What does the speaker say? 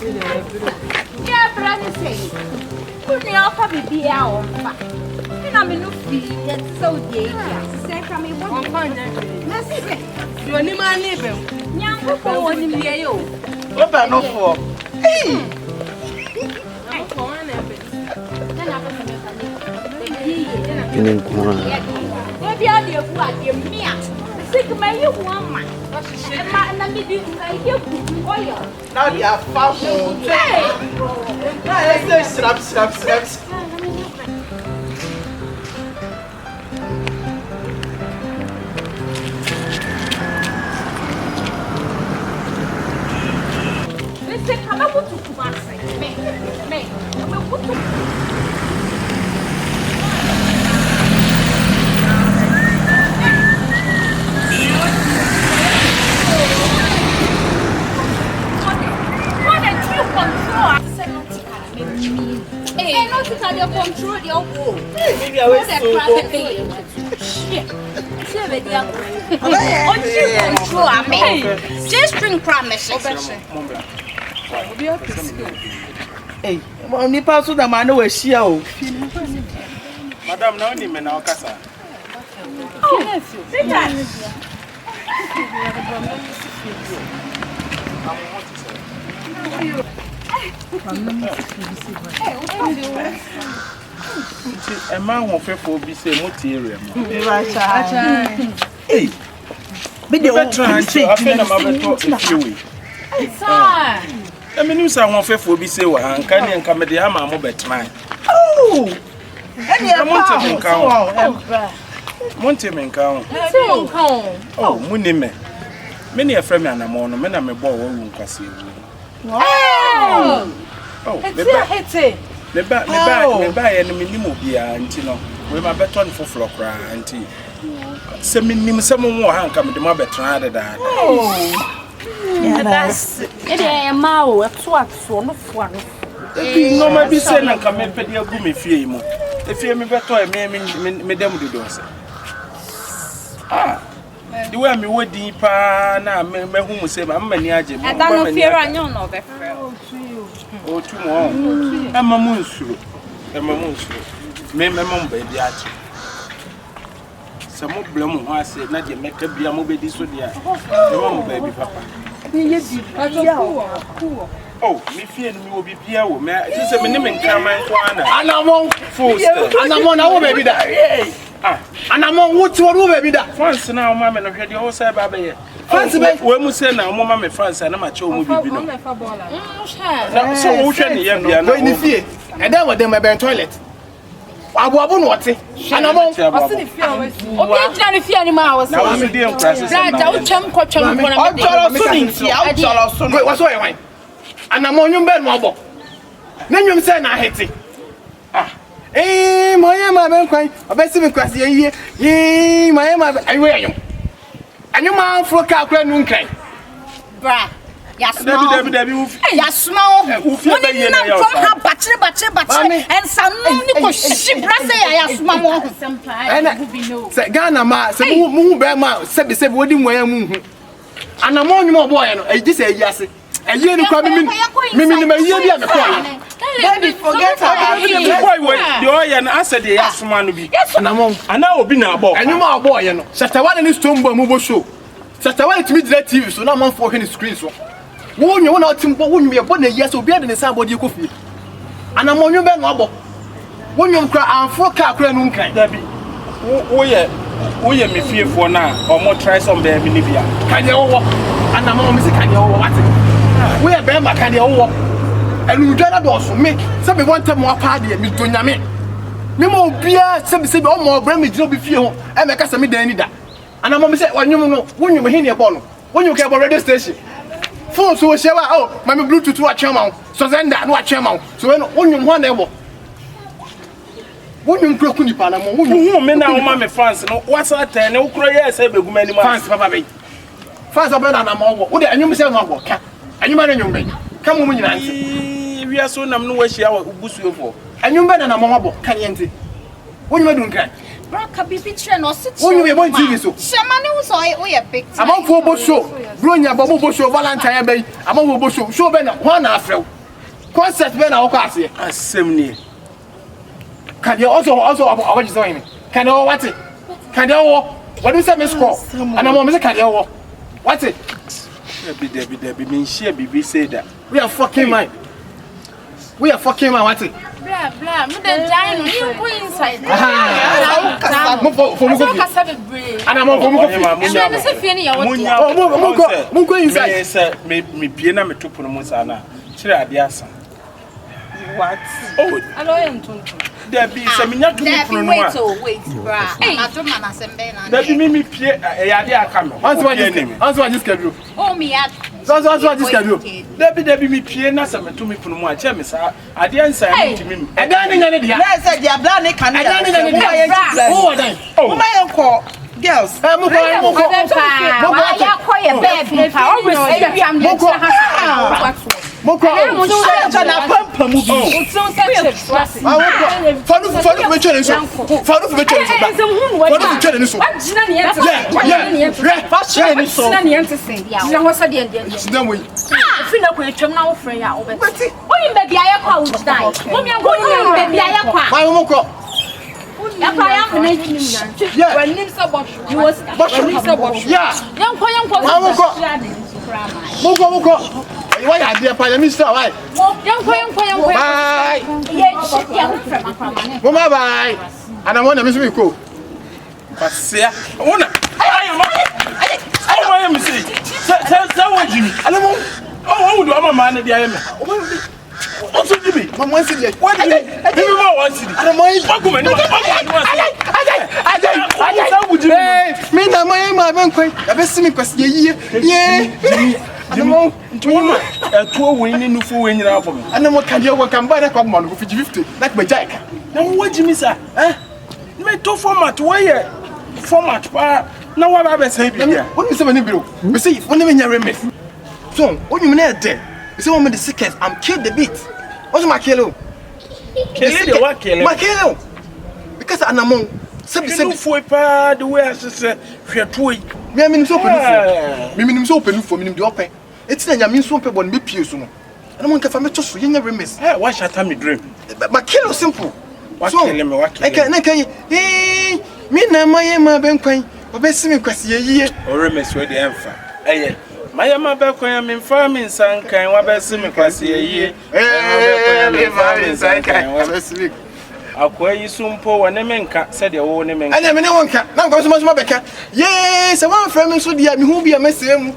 Yeah, brother say. Put me off of the hour. And I'm in no fee. It's so dear. Say from me one point. Let's see. You are my neighbor. Young people want to be you. What are no for? Hey! Maybe I'll be a what you mean. Sick may you want man. And I'm you oil. Now they are fashion. Let's say slaps. Listen, come up to Kumasi. Me. I'm a put to. Control your wall. Maybe I was control. Just bring promises. Hey, only pass to the man who is here. Madam, no name now, Casa. A man who will be say material. Hey, but they were trying to offend a mother talk in few weeks. I mean, you say one faithful be say, and can you come at the hammer mobile mine? Oh, and you Monteman count. Oh, Munime. Many a friend and a mono, men are a ball won't pass you. Oh, the back by any minimum beer, Antino. We my beton for flock, auntie. Some more hand come to my betrayed that. Oh, that's it. A mao, a swat, so no one. No, my be saying, and come and pay your gummy fee. If you me better, Madame de Dosa. Ah. The way me would deep na me who say I'm many agent. I don't fear I know no be. Oh, tomorrow. I'm a moonsu. Me mum baby at. Some more blum I said not you make a be a mobile this with ya. Mum baby papa. Oh, me fear me will be here with me. Just a minute come and ANAMON full. ANAMON our baby that. ANAMON what baby that. France now, mamma, and had your side baby. France, when we say now, Mamma France, and I'm a show movie. So, who can you be? And then what them my toilet. I won't watch it. ANAMON, I see the fear. Okay, Johnny Fear animals. Now, I'm doing crisis. What's why? ANAMON, you bet mobile. Then you say, I hate it. Eh, my man, crying. I bet you because ye, my man, I wear you. And you man for a car, crying. Bra, yes, small. Yes, small. From her battery, and some she brass, yes, mamma. And say, Ghana, ma, say, move, bear mouth, said, what do you wear? ANAMON, more boy, and this a yes. A year to come in, Baby, forget about it. And I said, yes, man, be. Yes, ANAMON. And I will be now, boy. And you are boy, you know. Satawa and his tomb mobile show. Satawa to meet that TV, so now man for his screen. So, won't you want to won't be a bonnet? Yes, or better than somebody you could feel. ANAMON, you been mobile. When you cry, I'm for car, crying, Debbie. Oh, yeah. We are me fear for now, or more try some baby Libya. Can you walk? ANAMON, Mr. Can you what? We are Bema, can you walk? And we got a for me. Some one time more party and me doing me. Me more beer, some say, oh, more brand me job if you and make us a mid any that. And I'm say, when you know, when you hear your bottle, when you get a radio station. Phone so shall oh, my Bluetooth to a chairman, so then that no chairman. So when you want ever. When you broke in Panama, who men now, Mamma France, no, what's that? No cry, say, many fans, Papa. Fans are better than I'm over. What and you say, my work, and you man, you make. Come on, we are so numb, no way she our bush for. And you better than a mobile, can you enter? What you doing? Braka bibi trend or sit. When you want TV so. Shamani was a big. I'm on for show. Bronya Bobo show Valentine Bay. I'm on for show. Show Ben one after. Concert Ben our class here. Assembly. Can you also what you saying? Can you what it? Can you what is that score? And I'm on can you what's it? Debbie mean share BB say that. We are fucking mine. We are fucking mine, what's it? Blah blah, me the dino, you go inside. Move for me. And I'm on go inside. Me piena me tupu no musana. Chire adiasa. What? Oh, Aloy Debbie, se minya tupu no no. Wait, bra. I don't man asembe na. Debbie me pie yade aka me. Answer this schedule. Oh me at. Answer this schedule. Debbie me pie na se metu puno mu a che me sa ade ansa me timi. E dan nya ne dia. Na say dia bla ne kan. E dan nya ne dia. Who dan? Oh my uncle. Girls. Mo ko. Na pampa mu bi. Why are they Prime Minister? Why? Bye. Mama, bye. And I want to miss me go. But say, ona. I am say. Tell what Jimmy. Oh, do am man dey am. Also Jimmy, mama wan see there. What do you? Baby mama wan see. I go me. Hey, me na my ben kwen. E be see me kwase yie. Yeah. Jimmy, Tuma, two winning no for winning up. And then what can you work and buy that come on with 50 like my jack? Now what Jimmy sir? Me to format where format pa na what I say be here. What is the money bill? We see when we near me. So, when you mean there? You say one the sickest, I'm killed the beat. What's my kilo? Kill the what kill? My kilo. Because ANAMON Sebi foi pa the way as say hwetoi. Me am so open for. Me minim so open for me nim de open. It's na nyame so open bon me pie so no. ANAMON ka fa me to so yenya remes. Why shatter me dream? My kilo simple. What kill me what kill? I can me na my ben kwan. Obesi me kwase yie. O remes we de emfa. My ma be kwan me farming san kan wa be se me kwase yie. Me farming san kan wa be se me. Akwa yi sumpo wone menka said the wo ne menka. Anya me ne wonka. Na nkwa so ma beka. Yes, I want frame so dia me hu bia mesem.